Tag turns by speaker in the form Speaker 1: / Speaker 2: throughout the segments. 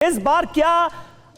Speaker 1: इस बार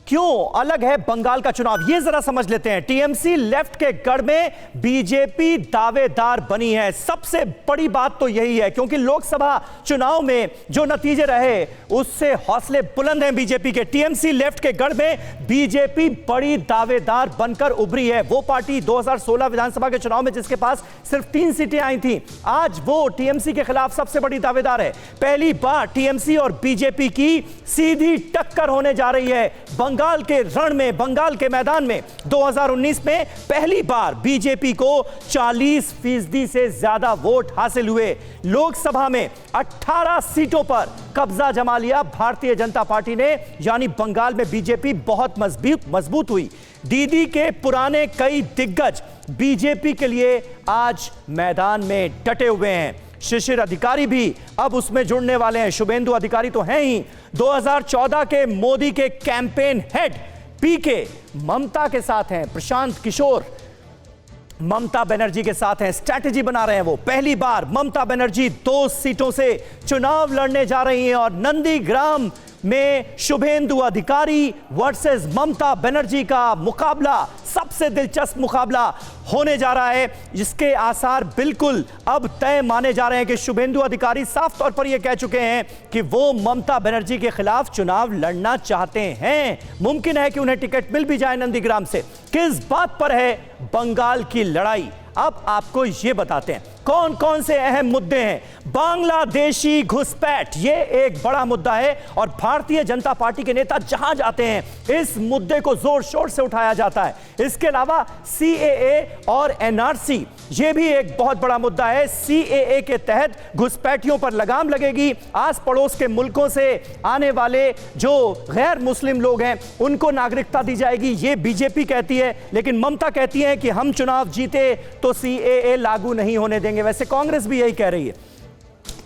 Speaker 1: क्यों अलग है बंगाल का चुनाव, ये जरा समझ लेते हैं। टीएमसी लेफ्ट के गढ़ में बीजेपी दावेदार बनी है। सबसे बड़ी बात तो यही है क्योंकि लोकसभा चुनाव में जो नतीजे रहे उससे हौसले बुलंद हैं बीजेपी के। टीएमसी लेफ्ट के गढ़ में बीजेपी बड़ी दावेदार बनकर उभरी है। वो पार्टी 2016 विधानसभा के चुनाव में जिसके पास सिर्फ 3 सीटें आई थी, आज वो टीएमसी के खिलाफ सबसे बड़ी दावेदार है। पहली बार टीएमसी और बीजेपी की सीधी टक्कर होने जा रही है बंगाल के रण में, बंगाल के मैदान में। 2019 में पहली बार बीजेपी को 40% से ज्यादा वोट हासिल हुए। लोकसभा में 18 सीटों पर कब्जा जमा लिया भारतीय जनता पार्टी ने, यानी बंगाल में बीजेपी बहुत मजबूत हुई। दीदी के पुराने कई दिग्गज बीजेपी के लिए आज मैदान में डटे हुए हैं। शिशिर अधिकारी भी अब उसमें जुड़ने वाले हैं। शुभेंदु अधिकारी तो हैं ही, 2014 के मोदी के कैंपेन हेड पीके ममता के साथ हैं। प्रशांत किशोर ममता बनर्जी के साथ हैं, स्ट्रैटेजी बना रहे हैं। वो पहली बार ममता बनर्जी 2 सीटों से चुनाव लड़ने जा रही हैं और नंदीग्राम में शुभेंदु अधिकारी वर्सेस ममता बनर्जी का मुकाबला सबसे दिलचस्प मुकाबला होने जा रहा है, जिसके आसार बिल्कुल अब तय माने जा रहे हैं कि शुभेंदु अधिकारी साफ तौर पर यह कह चुके हैं कि वो ममता बनर्जी के खिलाफ चुनाव लड़ना चाहते हैं। मुमकिन है कि उन्हें टिकट मिल भी जाए नंदीग्राम से। किस बात पर है बंगाल की लड़ाई, अब आपको ये बताते हैं। कौन कौन से अहम मुद्दे हैं। बांग्लादेशी घुसपैठ ये एक बड़ा मुद्दा है और भारतीय जनता पार्टी के नेता जहां जाते हैं इस मुद्दे को जोर शोर से उठाया जाता है। इसके अलावा सीएए और एनआरसी ये भी एक बहुत बड़ा मुद्दा है। सीएए के तहत घुसपैठियों पर लगाम लगेगी। आस पड़ोस के मुल्कों से आने वाले जो गैर मुस्लिम लोग हैं उनको नागरिकता दी जाएगी, ये बीजेपी कहती है। लेकिन ममता कहती है कि हम चुनाव जीते तो सीएए लागू नहीं होने देंगे। वैसे कांग्रेस भी यही कह रही है।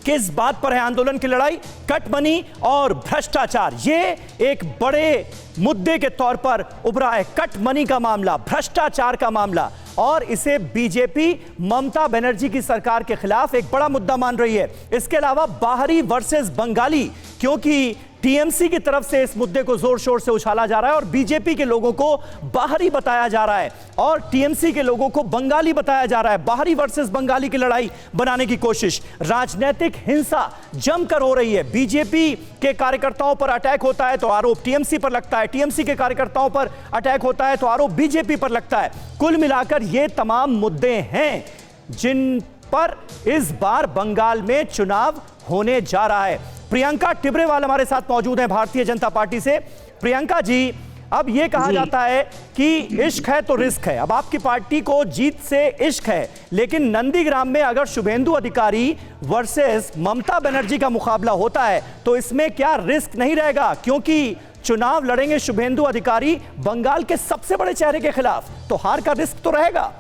Speaker 1: किस बात पर है आंदोलन की लड़ाई? कट मनी और भ्रष्टाचार, ये एक बड़े मुद्दे के तौर पर उभरा है। कट मनी का मामला, भ्रष्टाचार का मामला, और इसे बीजेपी ममता बनर्जी की सरकार के खिलाफ एक बड़ा मुद्दा मान रही है। इसके अलावा बाहरी वर्सेस बंगाली, क्योंकि टीएमसी की तरफ से इस मुद्दे को जोर शोर से उछाला जा रहा है और बीजेपी के लोगों को बाहरी बताया जा रहा है और टीएमसी के लोगों को बंगाली बताया जा रहा है। बाहरी वर्सेस बंगाली की लड़ाई बनाने की कोशिश। राजनीतिक हिंसा जमकर हो रही है। बीजेपी के कार्यकर्ताओं पर अटैक होता है तो आरोप टीएमसी पर लगता है, टीएमसी के कार्यकर्ताओं पर अटैक होता है तो आरोप बीजेपी पर लगता है। कुल मिलाकर ये तमाम मुद्दे हैं जिन पर इस बार बंगाल में चुनाव होने जा रहा है। प्रियंका टिबरेवाल हमारे साथ मौजूद हैं भारतीय जनता पार्टी से। प्रियंका जी, अब यह कहा जाता है कि इश्क है तो रिस्क है। अब आपकी पार्टी को जीत से इश्क है, लेकिन नंदीग्राम में अगर शुभेंदु अधिकारी वर्सेस ममता बनर्जी का मुकाबला होता है तो इसमें क्या रिस्क नहीं रहेगा? क्योंकि चुनाव लड़ेंगे शुभेंदु अधिकारी बंगाल के सबसे बड़े चेहरे के खिलाफ, तो हार का रिस्क तो रहेगा।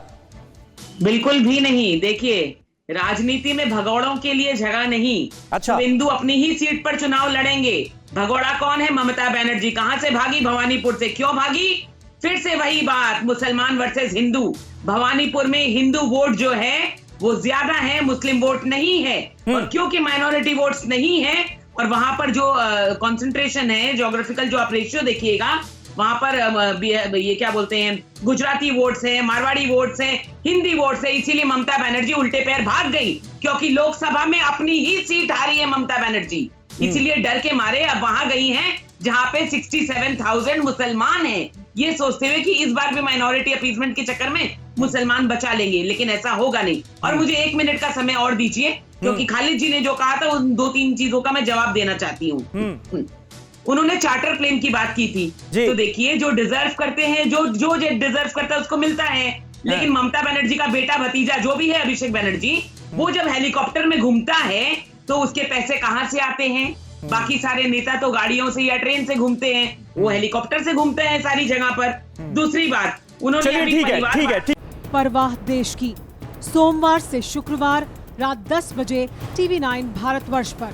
Speaker 2: बिल्कुल भी नहीं। देखिए, राजनीति में भगौड़ों के लिए जगह नहीं।
Speaker 1: अच्छा,
Speaker 2: शुभेंदु अपनी ही सीट पर चुनाव लड़ेंगे। भगौड़ा कौन है? ममता बनर्जी। कहां से भागी? भवानीपुर से। क्यों भागी? फिर से वही बात, मुसलमान वर्सेस हिंदू। भवानीपुर में हिंदू वोट जो है वो ज्यादा है, मुस्लिम वोट नहीं है। और क्योंकि माइनॉरिटी वोट्स नहीं है और वहां पर जो कॉन्सेंट्रेशन है, ज्योग्राफिकल जो आप रेशियो देखिएगा, वहां पर ये क्या बोलते हैं, गुजराती वोट्स हैं, मारवाड़ी वोट्स हैं, हिंदी वोट्स हैं। इसीलिए ममता बनर्जी उल्टे पैर भाग गई, क्योंकि लोकसभा में अपनी ही सीट हारी है ममता बनर्जी। इसीलिए डर के मारे अब वहां गई हैं जहां पे 67,000 मुसलमान हैं, ये सोचते हुए कि इस बार भी माइनॉरिटी अपीसमेंट के चक्कर में मुसलमान बचा लेंगे। लेकिन ऐसा होगा नहीं। और मुझे 1 मिनट का समय और दीजिए, क्योंकि खालिद जी ने जो कहा था उन 2-3 चीजों का मैं जवाब देना चाहती हूँ। उन्होंने चार्टर प्लेन की बात की थी, तो देखिए, जो डिजर्व करते हैं, जो डिजर्व करता है उसको मिलता है। लेकिन ममता बनर्जी का बेटा भतीजा जो भी है, अभिषेक बनर्जी, वो जब हेलीकॉप्टर में घूमता है तो उसके पैसे कहां से आते हैं? बाकी सारे नेता तो गाड़ियों से या ट्रेन से घूमते हैं, वो हेलीकॉप्टर से घूमते हैं सारी जगह पर। दूसरी बात, उन्होंने
Speaker 3: परवाह देश की, सोमवार से शुक्रवार रात 10 बजे TV9 भारतवर्ष पर।